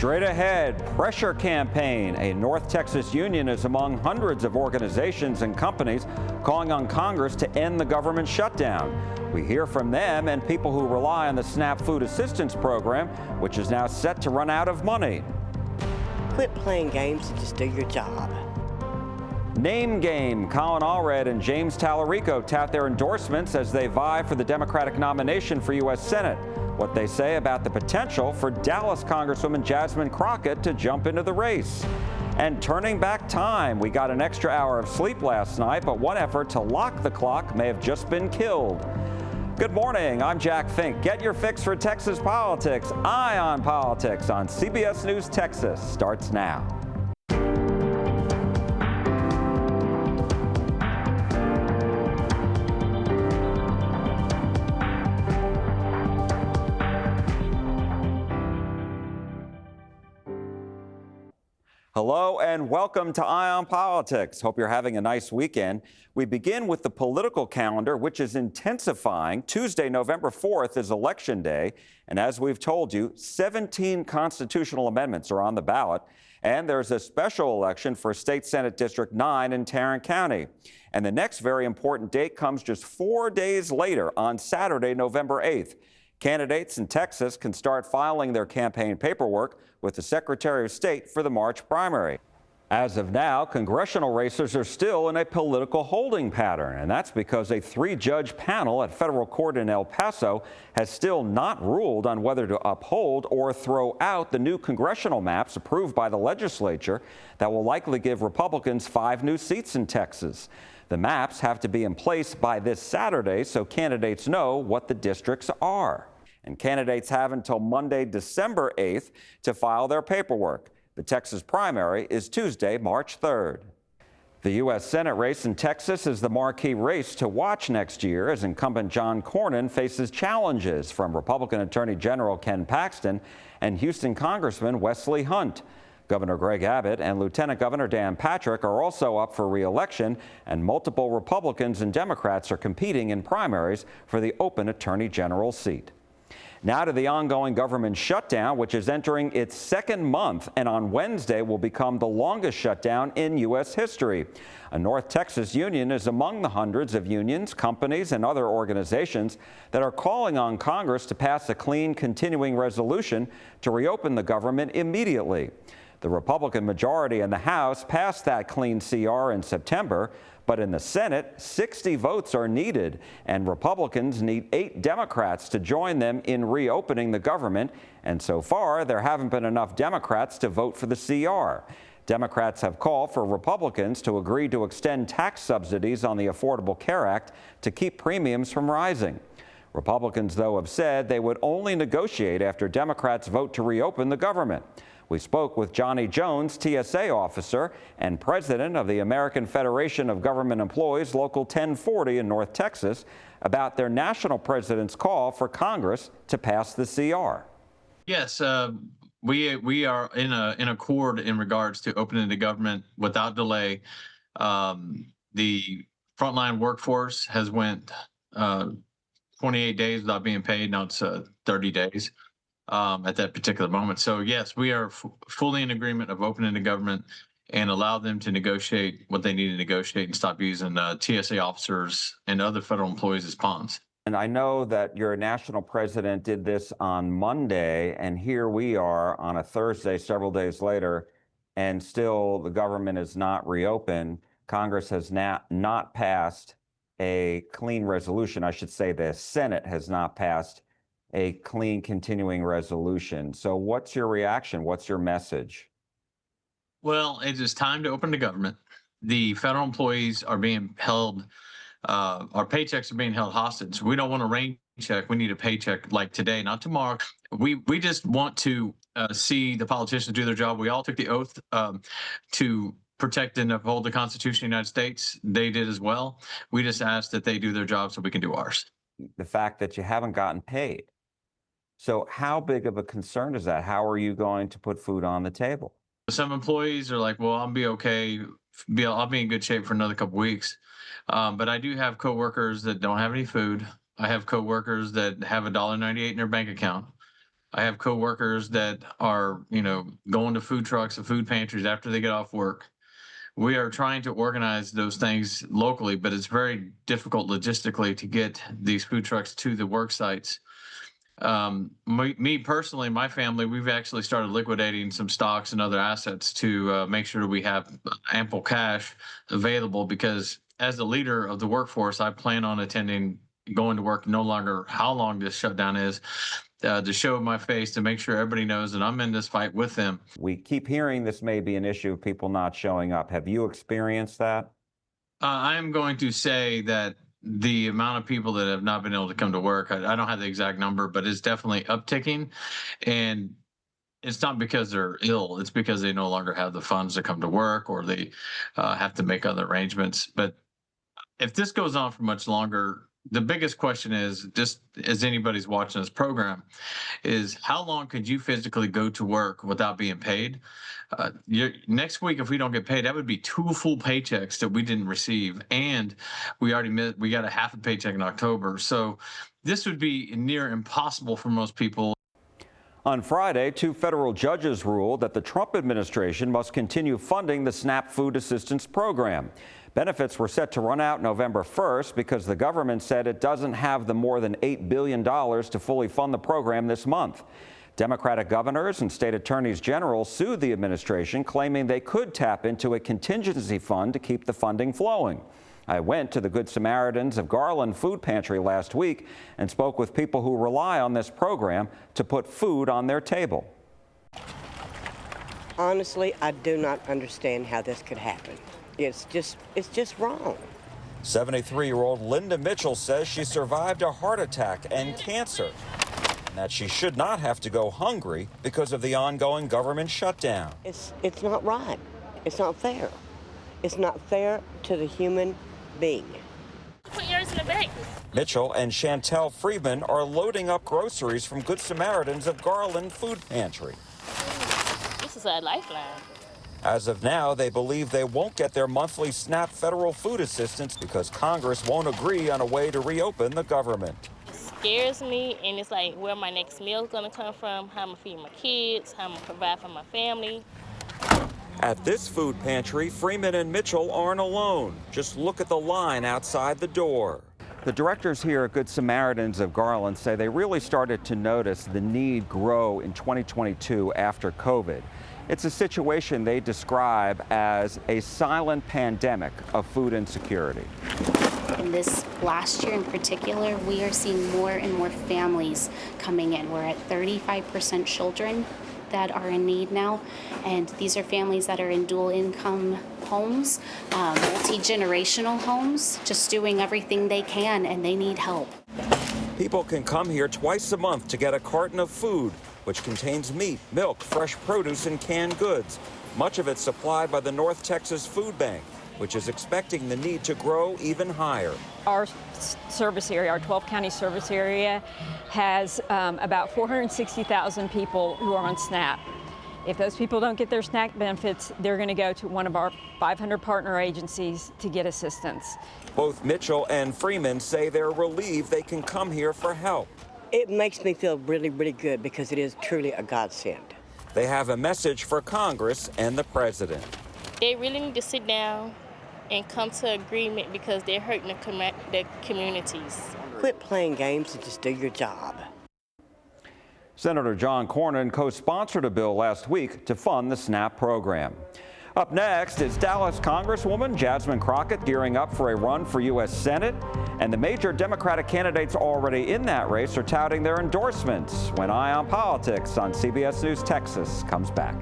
Straight ahead, pressure campaign. A North Texas union is among hundreds of organizations and companies calling on Congress to end the government shutdown. We hear from them and people who rely on the SNAP food assistance program, which is now set to run out of money. Quit playing games and just do your job. Name game. Colin Allred and James Tallarico tout their endorsements as they vie for the Democratic nomination for U.S. Senate. What they say about the potential for Dallas Congresswoman Jasmine Crockett to jump into the race. And turning back time. We got an extra hour of sleep last night, but one effort to lock the clock may have just been killed. Good morning. I'm Jack Fink. Get your fix for Texas politics. Eye on Politics on CBS News Texas starts now. Hello and welcome to Eye on Politics. Hope you're having a nice weekend. We begin with the political calendar, which is intensifying. Tuesday, November 4th is Election Day. And as we've told you, 17 constitutional amendments are on the ballot. And there's a special election for State Senate District 9 in Tarrant County. And the next very important date comes just 4 days later on Saturday, November 8th. Candidates in Texas can start filing their campaign paperwork with the Secretary of State for the March primary. As of now, congressional races are still in a political holding pattern, and that's because a 3-judge panel at federal court in El Paso has still not ruled on whether to uphold or throw out the new congressional maps approved by the legislature that will likely give Republicans 5 new seats in Texas. The maps have to be in place by this Saturday so candidates know what the districts are. And candidates have until Monday, December 8th to file their paperwork. The Texas primary is Tuesday, March 3rd. The U.S. Senate race in Texas is the marquee race to watch next year as incumbent John Cornyn faces challenges from Republican Attorney General Ken Paxton and Houston Congressman Wesley Hunt. Governor Greg Abbott and Lieutenant Governor Dan Patrick are also up for re-election, and multiple Republicans and Democrats are competing in primaries for the open Attorney General seat. Now to the ongoing government shutdown, which is entering its second month and on Wednesday will become the longest shutdown in U.S. history. A North Texas union is among the hundreds of unions, companies, and other organizations that are calling on Congress to pass a clean continuing resolution to reopen the government immediately. The Republican majority in the House passed that clean CR in September, but in the Senate, 60 votes are needed, and Republicans need 8 Democrats to join them in reopening the government, and so far, there haven't been enough Democrats to vote for the CR. Democrats have called for Republicans to agree to extend tax subsidies on the Affordable Care Act to keep premiums from rising. Republicans, though, have said they would only negotiate after Democrats vote to reopen the government. We spoke with Johnny Jones, TSA officer and president of the American Federation of Government Employees, Local 1040 in North Texas, about their national president's call for Congress to pass the CR. Yes, we are in accord in regards to opening the government without delay. The frontline workforce has went 28 days without being paid. Now it's 30 days. At that particular moment. So yes, we are fully in agreement of opening the government and allow them to negotiate what they need to negotiate and stop using TSA officers and other federal employees as pawns. And I know that your national president did this on Monday, and here we are on a Thursday, several days later, and still the government is not reopened. Congress has not passed a clean resolution. I should say the Senate has not passed a clean continuing resolution. So what's your reaction? What's your message? Well, it is time to open the government. The federal employees are being held, our paychecks are being held hostage. We don't want a rain check. We need a paycheck like today, not tomorrow. We just want to see the politicians do their job. We all took the oath to protect and uphold the Constitution of the United States. They did as well. We just ask that they do their job so we can do ours. The fact that you haven't gotten paid. So how big of a concern is that? How are you going to put food on the table? Some employees are like, well, I'll be okay. I'll be in good shape for another couple weeks. But I do have coworkers that don't have any food. I have coworkers that have $1.98 in their bank account. I have coworkers that are, going to food trucks and food pantries after they get off work. We are trying to organize those things locally, but it's very difficult logistically to get these food trucks to the work sites. Me personally, my family, we've actually started liquidating some stocks and other assets to make sure we have ample cash available, because as the leader of the workforce, I plan on going to work no longer how long this shutdown is, to show my face, to make sure everybody knows that I'm in this fight with them. We keep hearing this may be an issue of people not showing up. Have you experienced that? I'm going to say that the amount of people that have not been able to come to work, I don't have the exact number, but it's definitely upticking. And it's not because they're ill, it's because they no longer have the funds to come to work, or they have to make other arrangements. But if this goes on for much longer, the biggest question is, just as anybody's watching this program, is how long could you physically go to work without being paid? Next week, if we don't get paid, that would be 2 full paychecks that we didn't receive, and we got a half a paycheck in October. So this would be near impossible for most people. On Friday, 2 federal judges ruled that the Trump administration must continue funding the SNAP food assistance program. Benefits were set to run out November 1st because the government said it doesn't have the more than $8 billion to fully fund the program this month. Democratic governors and state attorneys general sued the administration, claiming they could tap into a contingency fund to keep the funding flowing. I went to the Good Samaritans of Garland Food Pantry last week and spoke with people who rely on this program to put food on their table. Honestly, I do not understand how this could happen. It's just wrong. 73-year-old Linda Mitchell says she survived a heart attack and cancer, and that she should not have to go hungry because of the ongoing government shutdown. It's not right. It's not fair. It's not fair to the human being. Put yours in the bag. Mitchell and Chantel Friedman are loading up groceries from Good Samaritans of Garland Food Pantry. This is a lifeline. As of now, they believe they won't get their monthly SNAP federal food assistance because Congress won't agree on a way to reopen the government. It scares me, and it's like where my next meal is going to come from, how I'm going to feed my kids, how I'm going to provide for my family. At this food pantry, Freeman and Mitchell aren't alone. Just look at the line outside the door. The directors here at Good Samaritans of Garland say they really started to notice the need grow in 2022 after COVID. It's a situation they describe as a silent pandemic of food insecurity. In this last year in particular, we are seeing more and more families coming in. We're at 35% children that are in need now, and these are families that are in dual income homes, multi-generational homes, just doing everything they can, and they need help. People can come here twice a month to get a carton of food, which contains meat, milk, fresh produce, and canned goods. Much of it supplied by the North Texas Food Bank, which is expecting the need to grow even higher. Our service area, our 12-county service area, has about 460,000 people who are on SNAP. If those people don't get their SNAP benefits, they're going to go to one of our 500 partner agencies to get assistance. Both Mitchell and Freeman say they're relieved they can come here for help. It makes me feel really, really good because it is truly a godsend. They have a message for Congress and the president. They really need to sit down and come to agreement because they're hurting the communities. Quit playing games and just do your job. Senator John Cornyn co-sponsored a bill last week to fund the SNAP program. Up next is Dallas Congresswoman Jasmine Crockett gearing up for a run for U.S. Senate. And the major Democratic candidates already in that race are touting their endorsements when Eye on Politics on CBS News Texas comes back.